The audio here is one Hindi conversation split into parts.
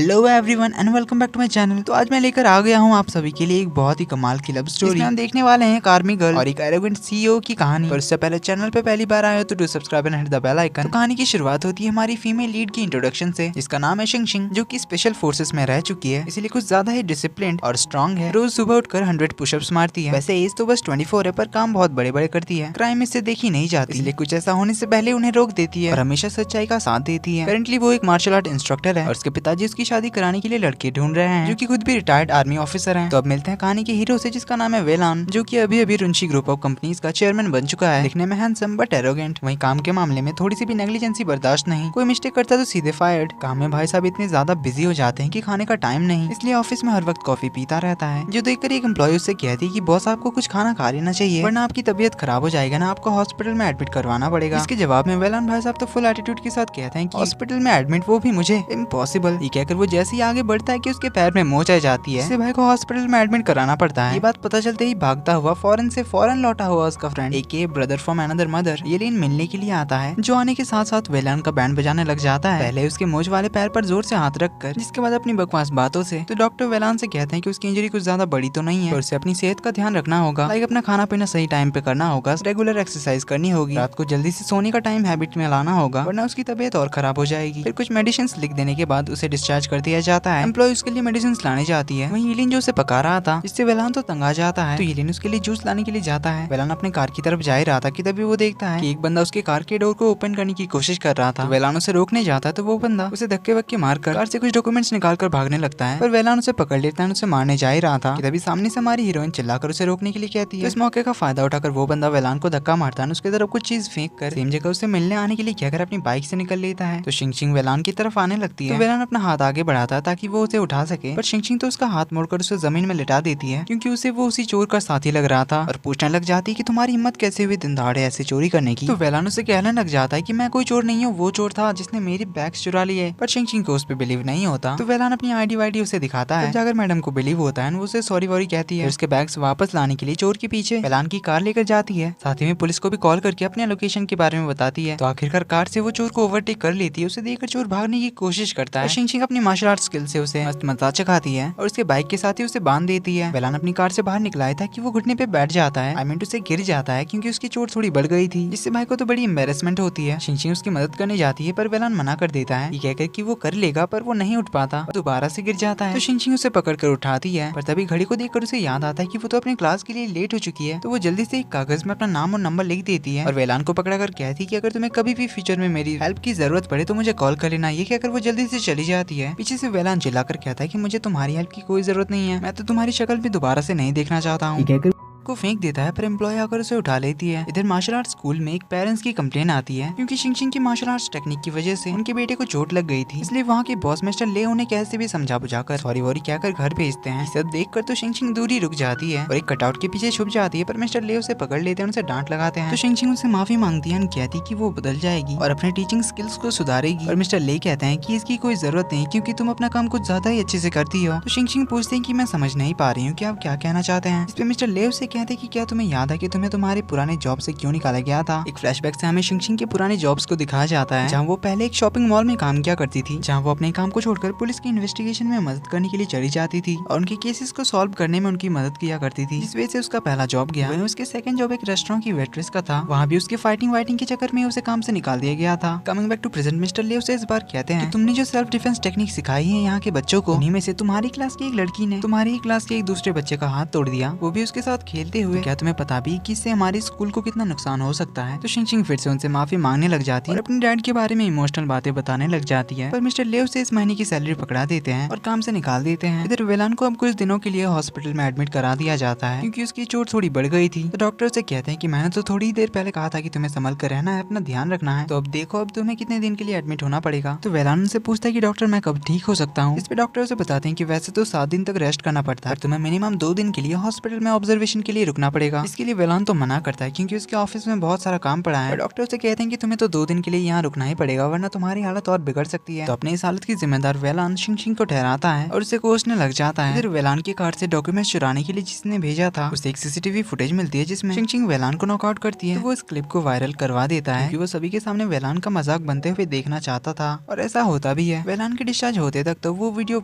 Hello everyone and welcome back to my channel. तो आज मैं लेकर आ गया हूँ आप सभी के लिए एक बहुत ही कमाल की लव स्टोरी। हम देखने वाले हैं एक आर्मी गर्ल और एक एरोगेंट सीईओ की कहानी। पर उससे पहले चैनल पे पहली बार आए हो तो do subscribe and hit the bell icon. तो कहानी की शुरुआत होती है हमारी फीमेल लीड की इंट्रोडक्शन से, जिसका नाम है शिंगशिंग, जो की स्पेशल फोर्सेस में रह चुकी है, इसलिए कुछ ज्यादा ही डिसिप्लिन और स्ट्रॉन्ग है। रोज सुबह उठकर 100 पुशअप्स मारती है। वैसे एज तो बस 24 है, पर काम बहुत बड़े बड़े करती है। क्राइम इससे देखी नहीं जाती, इसलिए कुछ ऐसा होने से पहले उन्हें रोक देती है और हमेशा सच्चाई का साथ देती है। करंटली वो एक मार्शल आर्ट इंस्ट्रक्टर है और उसके पिताजी उसकी शादी कराने के लिए लड़के ढूंढ रहे हैं, जो कि खुद भी रिटायर्ड आर्मी ऑफिसर हैं। तो अब मिलते हैं कहानी के हीरो से, जिसका नाम है वेलान, जो कि अभी अभी रुंशी ग्रुप ऑफ कंपनीज का चेयरमैन बन चुका है। दिखने में हैंडसम बट एरोगेंट। वहीं काम के मामले में थोड़ी सी भी नेग्लिजेंसी बर्दाश्त नहीं। कोई मिस्टेक करता तो सीधे फायर्ड। काम में भाई साहब इतने ज्यादा बिजी हो जाते हैं कि खाने का टाइम नहीं, इसलिए ऑफिस में हर वक्त कॉफी पीता रहता है। जो देखकर एक एम्प्लॉय उससे कहती है कि बॉस आपको कुछ खाना खा लेना चाहिए, वरना आपकी तबीयत खराब हो जाएगा ना, आपको हॉस्पिटल में एडमिट करवाना पड़ेगा। इसके जवाब में वेलान भाई साहब तो फुल एटीट्यूड के साथ कहते हैं कि हॉस्पिटल में एडमिट, वो भी मुझे, इम्पॉसिबल। ये कहकर वो जैसे ही आगे बढ़ता है कि उसके पैर में मोच आ जाती है, इससे भाई को हॉस्पिटल में एडमिट कराना पड़ता है। ये बात पता चलते ही भागता हुआ फॉरेन से फॉरेन लौटा हुआ उसका friend aka brother from another mother येलिन मिलने के लिए आता है, जो आने के साथ साथ वेलान का बैंड बजाने लग जाता है। पहले उसके मोच वाले पैर पर जोर से हाथ रखकर, जिसके बाद अपनी बकवास बातों से। तो डॉक्टर वेलान से कहते हैं कि उसकी इंजरी कुछ ज्यादा बड़ी तो नहीं है, और उसे अपनी सेहत का ध्यान रखना होगा, लाइक अपना खाना पीना सही टाइम पे करना होगा, रेगुलर एक्सरसाइज करनी होगी, रात को जल्दी से सोने का टाइम हैबिट में लाना होगा, वरना उसकी तबीयत और खराब हो जाएगी। फिर कुछ मेडिसिन लिख देने के बाद उसे डिस्चार्ज कर दिया जाता है। एम्प्लॉय उसके लिए मेडिसिन लाने जाती है। वहीं येलिन जो उसे पका रहा था, जिससे वेलान तो तंग आ जाता है, तो येलिन उसके लिए जूस लाने के लिए जाता है। वेलान अपने कार की तरफ जा ही रहा था कि तभी वो देखता है कि एक बंदा उसके कार के डोर को ओपन करने की कोशिश कर रहा था। तो वेलान उसे रोकने जाता है, तो वो बंदा उसे धक्के वक्के मारकर कार से कुछ डॉक्यूमेंट्स निकालकर भागने लगता है। पर वेलान उसे पकड़ लेता है, उसे मारने जा ही रहा था कि तभी सामने से हमारी हीरोइन चिल्लाकर उसे रोकने के लिए कहती है। तो इस मौके का फायदा उठाकर वो बंदा वेलान को धक्का मारता है, उसकी तरफ कुछ चीज फेंक कर सेम जगह उसे मिलने आने के लिए कहकर अपनी बाइक से निकल लेता है। तो शिंगशिंग वेलान की तरफ आने लगती है। तो वेलान अपना हाथ आगे बढ़ाता है ताकि वो उसे उठा सके, पर शिंगशिंग तो उसका हाथ मोड़कर उसे जमीन में लिटा देती है, क्योंकि उसे वो उसी चोर का साथी लग रहा था, और पूछने लग जाती है कि तुम्हारी हिम्मत कैसे हुई दिन दहाड़े ऐसे चोरी करने की। तो वेलान उसे कहने लग जाता है कि मैं कोई चोर नहीं हूँ, वो चोर था जिसने मेरी बैग्स चुरा लिए। पर शिंगशिंग को उस पर बिलीव नहीं होता। तो वेलान अपनी आईडी वाईडी उसे दिखाता है। जाकर मैडम को बिलीव होता है, वो उसे सॉरी वॉरी कहती है। उसके बैग्स वापस लाने के लिए चोर के पीछे वेलान की कार लेकर जाती है। साथ ही में पुलिस को भी कॉल करके अपने लोकेशन के बारे में बताती है। तो आखिरकार कार से वो चोर को ओवरटेक कर लेती है। उसे देखकर चोर भागने की कोशिश करता है। शिंगशिंग अपनी मार्शल आर्ट स्किल से उसे मस्त मजा चखाती है और उसके बाइक के साथ ही उसे बांध देती है। वेलान अपनी कार से बाहर निकला था कि वो घुटने पे बैठ जाता है, उसे गिर जाता है, क्योंकि उसकी चोट थोड़ी बढ़ गई थी, जिससे भाई को तो बड़ी एम्बेरसमेंट होती है। शिंगशिंग उसकी मदद करने जाती है, पर वेलान मना कर देता है, ये कहकर कि वो कर लेगा, पर वो नहीं उठ पाता और दोबारा से गिर जाता है। तो शिंगशिंग उसे पकड़कर उठाती है, पर तभी घड़ी को देखकर उसे याद आता है कि वो तो अपने क्लास के लिए लेट हो चुकी है। तो वो जल्दी से एक कागज में अपना नाम और नंबर लिख देती है और वेलान को पकड़कर कहती है कि अगर तुम्हें कभी भी फ्यूचर में मेरी हेल्प की जरूरत पड़े तो मुझे कॉल कर लेना। ये कहकर वो जल्दी से चली जाती है। पीछे से वेलान चिल्लाकर कहता है कि मुझे तुम्हारी हेल्प की कोई जरूरत नहीं है, मैं तो तुम्हारी शक्ल भी दोबारा से नहीं देखना चाहता हूँ। को फेंक देता है, पर एम्प्लॉय आकर उसे उठा लेती है। इधर मार्शल आर्ट स्कूल में एक पेरेंट्स की कंप्लेन आती है, क्योंकि शिंगशिंग की मार्शल आर्ट्स टेक्निक की वजह से उनके बेटे को चोट लग गई थी, इसलिए वहाँ के बॉस मिस्टर ले उन्हें कैसे भी समझा बुझाकर सॉरी वॉरी कहकर घर भेजते हैं। सब देखकर तो शिंगशिंग दूर ही रुक जाती है और एक कटआउट के पीछे छुप जाती है, पर मिस्टर ले उसे पकड़ लेते हैं, उनसे डांट लगाते हैं। तो शिंगशिंग उनसे माफी मांगती है, कहती कि वो बदल जाएगी और अपने टीचिंग स्किल्स को सुधारेगी। और मिस्टर ले कहते हैं कि इसकी कोई जरूरत नहीं, क्योंकि तुम अपना काम कुछ ज्यादा ही अच्छे से करती हो। तो शिंगशिंग पूछते हैं कि मैं समझ नहीं पा रही हूँ कि आप क्या कहना चाहते हैं। इस पे मिस्टर ले उसे कहते हैं कि क्या तुम्हें याद है कि तुम्हें तुम्हारे पुराने जॉब से क्यों निकाला गया था। एक फ्लैशबैक से हमें शिंगशिंग के पुराने जॉब्स को दिखाया जाता है, जहाँ वो पहले एक शॉपिंग मॉल में काम किया करती थी, जहाँ वो अपने काम को छोड़कर पुलिस की इन्वेस्टिगेशन में मदद करने के लिए चली जाती थी और उनके केसेस को सॉल्व करने में उनकी मदद किया करती थी, जिस वजह से उसका पहला जॉब गया। वहीं उसके सेकंड जॉब एक रेस्टोरेंट की वेट्रेस का था, वहाँ भी उसके फाइटिंग वाइटिंग के चक्कर में उसे काम से निकाल दिया गया था। Coming back to present, mister ले उसे इस बार कहते हैं कि तुमने जो सेल्फ डिफेंस टेक्निक सिखाई है यहाँ के बच्चों को, उन्हीं में से तुम्हारी क्लास की एक लड़की ने तुम्हारी क्लास के एक दूसरे बच्चे का हाथ तोड़ दिया, वो भी उसके साथ खेलते हुए। क्या तुम्हें पता भी कि इससे हमारे स्कूल को कितना नुकसान हो सकता है। तो शिंगशिंग फिर से उनसे माफी मांगने लग जाती है और अपने डैड के बारे में इमोशनल बातें बताने लग जाती है, पर मिस्टर ले उसे इस महीने की सैलरी पकड़ा देते हैं और काम से निकाल देते हैं। इधर वेलान को अब कुछ दिनों के लिए हॉस्पिटल में एडमिट करा दिया जाता है, क्योंकि उसकी चोट थोड़ी बढ़ गई थी। तो डॉक्टर से कहते हैं कि मैंने तो थोड़ी देर पहले कहा था कि तुम्हें संभल कर रहना है, अपना ध्यान रखना है, तो अब देखो अब तुम्हें कितने दिन के लिए एडमिट होना पड़ेगा। तो वेलान से पूछता है कि डॉक्टर मैं कब ठीक हो सकता हूँ। इस पे डॉक्टर उसे बताते हैं कि वैसे तो 7 दिन तक रेस्ट करना पड़ता है, तुम्हें मिनिमम 2 दिन के लिए हॉस्पिटल में ऑब्जर्वेशन के लिए रुकना पड़ेगा। इसके लिए वेलान तो मना करता है क्योंकि उसके ऑफिस में बहुत सारा काम पड़ा है। डॉक्टर उसे कहते हैं कि तुम्हें तो 2 दिन के लिए यहाँ रुकना ही पड़ेगा वरना तुम्हारी हालत और बिगड़ सकती है। तो अपने इस हालत की जिम्मेदार वेलान शिंगशिंग को ठहराता है और उसे कोसने लग जाता है। फिर वेलान की कार से डॉक्यूमेंट्स चुराने के लिए जिसने भेजा था उसे एक सीसीटीवी फुटेज मिलती है जिसमें शिंगशिंग वेलान को नॉकआउट करती है। तो वो इस क्लिप को वायरल करवा देता है क्योंकि वो सभी के सामने वेलान का मजाक बनते हुए देखना चाहता था और ऐसा होता भी है। वेलान के डिस्चार्ज होते तक तो वो वीडियो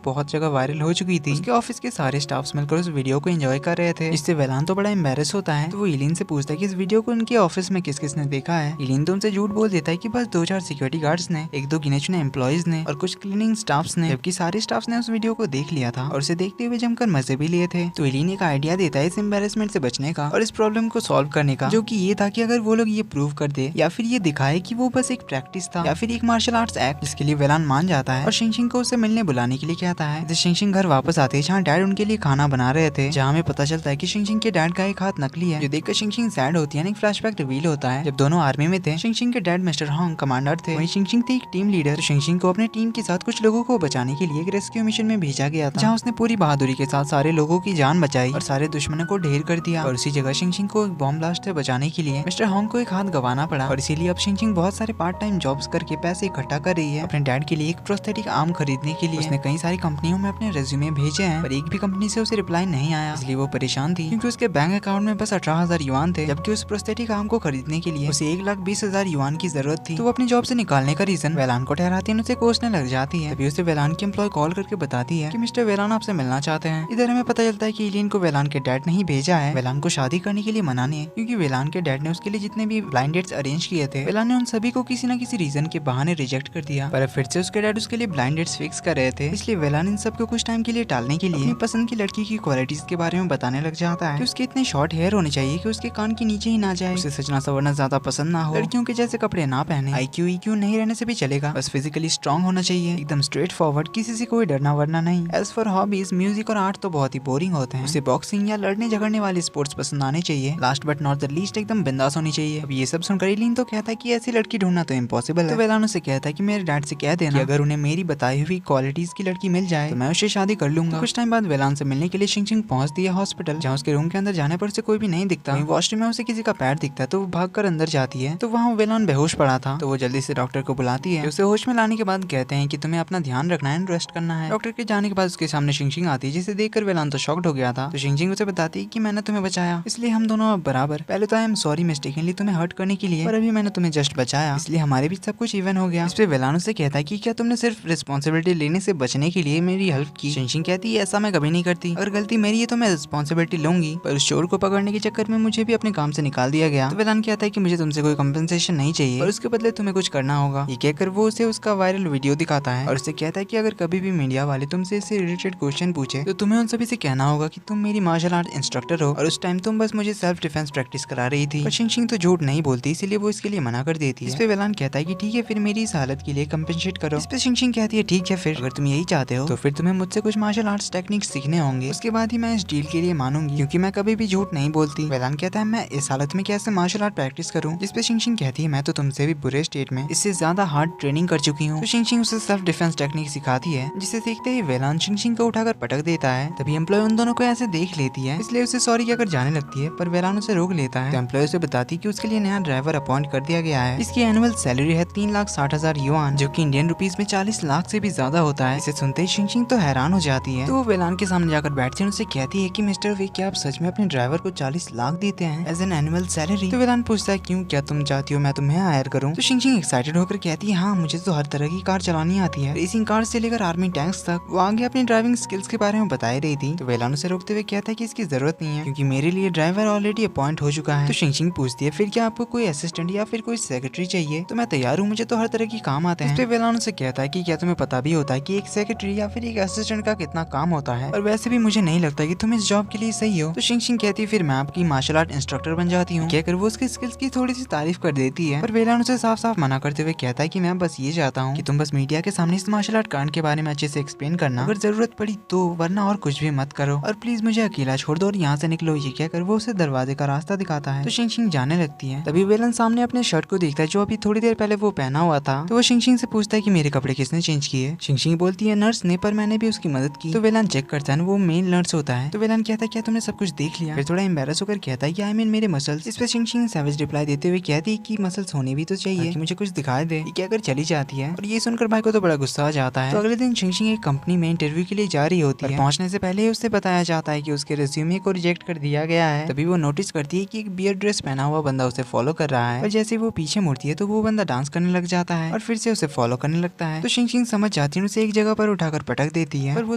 बहुत जगह वायरल हो चुकी थी। उसके ऑफिस के सारे स्टाफ्स मिलकर उस वीडियो को एंजॉय कर रहे थे जिससे वेलान तो बड़ा एम्बेरस होता है। तो वो इलीन से पूछता है कि इस वीडियो को उनके ऑफिस में किस किसने देखा है। इलीन तो उनसे झूठ बोल देता है कि बस 2-4 सिक्योरिटी गार्ड्स ने, 1-2 गिने चुने एम्प्लॉइज ने और कुछ क्लीनिंग स्टाफ्स ने, जबकि सारे स्टाफ्स ने उस वीडियो को देख लिया था और उसे देखते हुए जमकर मजे भी लिए थे। तो इलीन एक आइडिया देता है इस एम्बेरसमेंट से बचने का और इस प्रॉब्लम को सॉल्व करने का, जो कि ये था कि अगर वो लोग ये प्रूव कर दे या फिर ये दिखाए कि वो बस एक प्रैक्टिस था या फिर एक मार्शल आर्ट्स एक्ट, जिसके लिए वेलान मान जाता है और शिंगशिंग को उसे मिलने बुलाने के लिए कहता है। शिंगशिंग घर वापस आते हैं जहाँ डैड उनके लिए खाना बना रहे थे, जहाँ हमें पता चलता है कि शिंगशिंग के डैड का एक हाथ नकली है, जो देखकर शिंगशिंग सैड होती है। एक फ्लैशबैक रिवील होता है जब दोनों आर्मी में थे। शिंगशिंग के डैड मिस्टर हॉन्ग कमांडर थे, वहीं शिंगशिंग थी एक टीम लीडर। शिंगशिंग को अपने टीम के साथ कुछ लोगों को बचाने के लिए एक रेस्क्यू मिशन में भेजा गया था, जहाँ उसने पूरी बहादुरी के साथ सारे लोगों की जान बचाई और सारे दुश्मनों को ढेर कर दिया। और उसी जगह शिंगशिंग को एक बॉम्ब ब्लास्ट से बचाने के लिए मिस्टर हॉन्ग को एक हाथ गंवाना पड़ा और इसीलिए अब शिंगशिंग बहुत सारे पार्ट टाइम जॉब्स करके पैसे इकट्ठा कर रही है अपने डैड के लिए एक प्रोस्थेटिक आर्म खरीदने के लिए। उसने कई सारी कंपनियों में अपने रेज्यूमे भेजे हैं पर एक भी कंपनी से उसे रिप्लाई नहीं आया, इसलिए वो परेशान थी क्योंकि उसके बैंक अकाउंट में बस 18,000 युआन थे, जबकि उस प्रोस्थेटिक आर्म को खरीदने के लिए उसे 1,20,000 युआन की जरूरत थी। तो वो अपनी जॉब से निकालने का रीजन वेलान को ठहराती है, उसे कोसने लग जाती है। तभी उसे वेलान की एम्प्लॉय कॉल करके बताती है कि मिस्टर वेलान आपसे मिलना चाहते हैं। इधर हमें पता चलता है कि इलीन को वेलान के डैड ने ही भेजा है वेलान को शादी करने के लिए मनाने, क्योंकि वेलान के डैड ने उसके लिए जितने भी ब्लाइंड डेट्स अरेंज किए थे वेलान ने उन सभी को किसी न किसी रीजन के बहाने रिजेक्ट कर दिया। पर फिर से उसके डैड उसके लिए ब्लाइंड डेट्स फिक्स कर रहे थे, इसलिए वेलान इन सबको कुछ टाइम के लिए टालने के लिए अपनी पसंद की लड़की की क्वालिटीज के बारे में बताने लग जाता है कि उसके इतने शॉर्ट हेयर होने चाहिए कि उसके कान के नीचे ही ना जाए, उसे सजना सवरना ज्यादा पसंद ना हो, लड़कियों के जैसे कपड़े ना पहने, IQ EQ नहीं रहने से भी चलेगा, बस फिजिकली स्ट्रॉन्ग होना चाहिए, एकदम स्ट्रेट फॉरवर्ड, किसी से कोई डरना वरना नहीं। एज फॉर हॉबीज म्यूजिक और आर्ट तो बहुत ही बोरिंग होते हैं, उसे बॉक्सिंग या लड़ने झगड़ने वाले स्पोर्ट्स पसंद आने चाहिए, last but not the least एकदम बिंदास होनी चाहिए। अब ये सब सुनकर इलीन तो कहता है कि ऐसी लड़की ढूंढना तो इम्पॉसिबल है। तो वेलान उसे कहता है कि मेरे डैड से कह देना कि अगर उन्हें मेरी बताई हुई क्वालिटीज की लड़की मिल जाए तो मैं उससे शादी कर लूंगा। तो कुछ टाइम बाद वेलान से मिलने के लिए शिंगशिंग पहुंचती है हॉस्पिटल, जहाँ उसके रूम के अंदर जाने पर उसे कोई भी नहीं दिखता। वॉशरूम में उसे किसी का पैर दिखता है तो वो भागकर अंदर जाती है, तो वहाँ वेलान बेहोश पड़ा था। तो वो जल्दी से डॉक्टर को बुलाती है, उसे होश में लाने के बाद कहते हैं कि तुम्हें अपना ध्यान रखना है, रेस्ट करना है। डॉक्टर के जाने के बाद उसके सामने शिंगशिंग आती है, जिसे देखकर वेलान तो शॉक्ड हो गया था। तो शिंगशिंग उसे बताती है कि मैंने तुम्हें बचाया, इसलिए हम दोनों अब बराबर। पहले तो आई एम सॉरी मिस्टेकनली तुम्हें हर्ट करने के लिए, पर अभी मैंने तुम्हें जस्ट बचाया, इसलिए हमारे बीच सब कुछ इवन हो गया। इस पे वेलान उसे कहता है कि क्या तुमने सिर्फ रिस्पॉन्सिबिलिटी लेने से बचने के लिए मेरी हेल्प की। शिंगशिंग कहती है ऐसा मैं कभी नहीं करती, अगर गलती मेरी है तो मैं रिस्पॉन्सिबिलिटी लूंगी, पर उस चोर को पकड़ने के चक्कर में मुझे भी अपने काम से निकाल दिया गया। तो वेलान कहता है कि मुझे तुमसे कोई कंपनसेशन नहीं चाहिए और उसके बदले तुम्हें कुछ करना होगा। ये कहकर वो उसे उसका वायरल वीडियो दिखाता है और उसे कहता है कि अगर कभी भी मीडिया वाले तुमसे इससे रिलेटेड क्वेश्चन पूछे तो तुम्हें उन सभी से कहना होगा कि तुम मेरी मार्शल आर्ट इंस्ट्रक्टर हो और उस टाइम तुम बस मुझे सेल्फ डिफेंस प्रैक्टिस करा रही थी। पर शिंगशिंग तो झूठ नहीं बोलती, इसीलिए वो इसके लिए मना कर देती है। इस पे वेलान कहता है कि ठीक है फिर मेरी इस हालत के लिए कंपेंसेट करो। इस पे शिंगशिंग कहती है ठीक है फिर अगर तुम यही चाहते हो तो फिर तुम्हें मुझसे कुछ मार्शल आर्ट्स टेक्निक्स सीखने होंगे, उसके बाद ही मैं इस डील के लिए मानूंगी, क्योंकि मैं कभी भी झूठ नहीं बोलती। वेलान कहता है मैं इस हालत में कैसे मार्शल आर्ट प्रैक्टिस करूं, जिस पे शिंगशिंग कहती है मैं तो तुमसे भी बुरे स्टेट में इससे ज्यादा हार्ड ट्रेनिंग कर चुकी हूँ। तो शिंगशिंग उसे सेल्फ डिफेंस टेक्निक सिखाती है, जिसे सीखते ही वेलान शिंगशिंग को उठाकर पटक देता है। तभी एम्प्लॉय उन दोनों को ऐसे देख लेती है, इसलिए उसे सॉरी कहकर जाने लगती है, पर वेलान उसे रोक लेता है। तो एम्प्लॉय उसे बताती है कि उसके लिए नया ड्राइवर अपॉइंट कर दिया गया है, इसकी एनुअल सैलरी है 3,60,000 युआन, जो कि इंडियन रुपीस में 40 लाख से भी ज्यादा होता है। इसे सुनते ही शिंगशिंग तो हैरान हो जाती है, तो वो वेलान के सामने जाकर बैठती है, उनसे कहती है कि मिस्टर वे क्या आप सच में अपने ड्राइवर को 40 लाख देते हैं एज एन एनुअल सैलरी। तो वेलान पूछता है क्यों, क्या तुम चाहती हो मैं तुम्हें हायर करूं। तो शिंगशिंग एक्साइटेड होकर कहती है हाँ मुझे तो हर तरह की कार चलानी आती है, रेसिंग कार से लेकर आर्मी टैंक्स तक। वो आगे अपनी ड्राइविंग स्किल्स के बारे में बता रही थी। तो वेलान उसे रोकते हुए कहता है कि इसकी जरूरत नहीं है, क्योंकि मेरे लिए ड्राइवर ऑलरेडी अपॉइंट हो चुका है। तो शिंगशिंग पूछती है फिर क्या आपको कोई असिस्टेंट या फिर कोई सेक्रेटरी चाहिए। तो मैं तैयार हूँ, मुझे तो हर तरह की काम आते हैं। इस पे वेलान उसे कहता है कि क्या तुम्हें पता भी होता है कि एक सेक्रेटरी या फिर एक असिस्टेंट का कितना काम होता है, और वैसे भी मुझे नहीं लगता कि तुम इस जॉब के लिए सही हो। तो शिंगशिंग कहती है फिर मैं आपकी मार्शल आर्ट इंस्ट्रक्टर बन जाती हूँ, कहकर वो उसके स्किल्स की थोड़ी सी तारीफ कर देती है। पर वेलान उसे साफ साफ मना करते हुए कहता है कि मैं बस ये चाहता हूँ कि तुम बस मीडिया के सामने इस मार्शल आर्ट कांड के बारे में अच्छे से एक्सप्लेन करना, अगर जरूरत पड़ी तो, वरना और कुछ भी मत करो, और प्लीज मुझे अकेला छोड़ दो और यहाँ से निकलो। ये कहकर वो उसे दरवाजे का रास्ता दिखाता है। तो शिंगशिंग जाने लगती है। तभी वेलन सामने अपने शर्ट को देखता है जो अभी थोड़ी देर पहले वो पहना हुआ था। तो वो शिंगशिंग से पूछता है कि मेरे कपड़े किसने चेंज किए। शिंगशिंग बोलती है नर्स ने, पर मैंने भी उसकी मदद की। तो वेलन चेक करता है वो मेन नर्स होता है। तो वेलन कहता है क्या तुमने सब कुछ देख देख लिया। फिर थोड़ा एम्बेरस होकर कहता है कि आई मीन मेरे मसल्स। इस पे शिंगशिंग सैवेज रिप्लाई देते हुए कहती है कि मसल्स होने भी तो चाहिए, मुझे कुछ दिखाई दे। ये कहकर चली जाती है और ये सुनकर भाई को तो बड़ा गुस्सा आ जाता है। तो अगले दिन शिंगशिंग एक कंपनी में इंटरव्यू के लिए जा रही होती है। पहुंचने से पहले उससे बताया जाता है कि उसके रिज्यूमे को रिजेक्ट कर दिया गया है। तभी वो नोटिस करती है कि एक बियर ड्रेस पहना हुआ बंदा उसे फॉलो कर रहा है और जैसे वो पीछे मुड़ती है तो वो बंदा डांस करने लग जाता है और फिर से उसे फॉलो करने लगता है। तो शिंगशिंग समझ जाती है, उसे एक जगह पर उठाकर पटक देती है। पर वो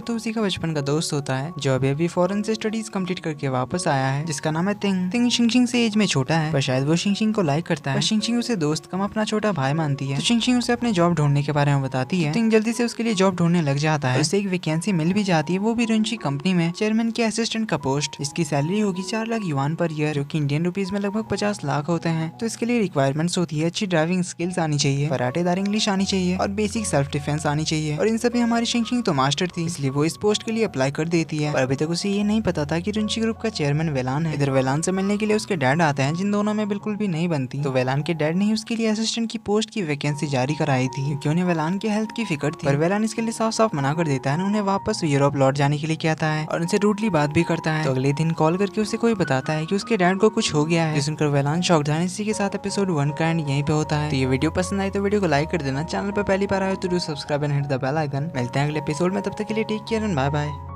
तो उसी का बचपन का दोस्त होता है जो अभी फॉरेन से स्टडीज कंप्लीट करके वापस आया है, जिसका नाम है तिंग। तिंग शिंगशिंग से एज में छोटा है पर शायद वो शिंगशिंग को लाइक करता है। शिंगशिंग उसे दोस्त कम अपना छोटा भाई मानती है। तो शिंगशिंग उसे अपने जॉब ढूंढने के बारे में बताती है। तिंग जल्दी से उसके लिए जॉब ढूंढने लग जाता है। उसे एक वैकेंसी मिल भी जाती है, वो भी रुंची कंपनी में चेयरमैन के असिस्टेंट का पोस्ट। इसकी सैलरी होगी 4 लाख युआन पर ईयर, जो कि इंडियन रुपीज में लगभग 50 लाख होते हैं। तो इसके लिए रिक्वायरमेंट्स होती है अच्छी ड्राइविंग स्किल्स आनी चाहिए, कराटेदार इंग्लिश आनी चाहिए और बेसिक सेल्फ डिफेंस आनी चाहिए। और इन सब में हमारी शिंगशिंग तो मास्टर थी, इसलिए वो इस पोस्ट के लिए अप्लाई कर देती है। पर अभी तक उसे ये नहीं पता था कि रुंची ग्रुप का चेयरमैन वेलान है। इधर वेलान से मिलने के लिए उसके डैड आते हैं, जिन दोनों में बिल्कुल भी नहीं बनती। तो वेलान के डैड ने उसके लिए असिस्टेंट की पोस्ट की वैकेंसी जारी कराई थी क्योंकि उन्हें वेलान के हेल्थ की फिक्र थी। पर वेलान इसके लिए साफ साफ मना कर देता है, उन्हें वापस यूरोप लौट जाने के लिए कहता है और उनसे रूडली बात भी करता है। तो अगले दिन कॉल करके उसे कोई बताता है कि उसके डैड को कुछ हो गया है। सुनकर वेलान शॉक जाने, इसी के साथ एपिसोड 1 का एंड यहीं पे होता है। तो ये वीडियो पसंद आई तो वीडियो को लाइक कर देना, चैनल पर पहली बार आए तो do subscribe and hit the bell icon. मिलते हैं अगले एपिसोड में, तब तक के लिए take care and bye bye.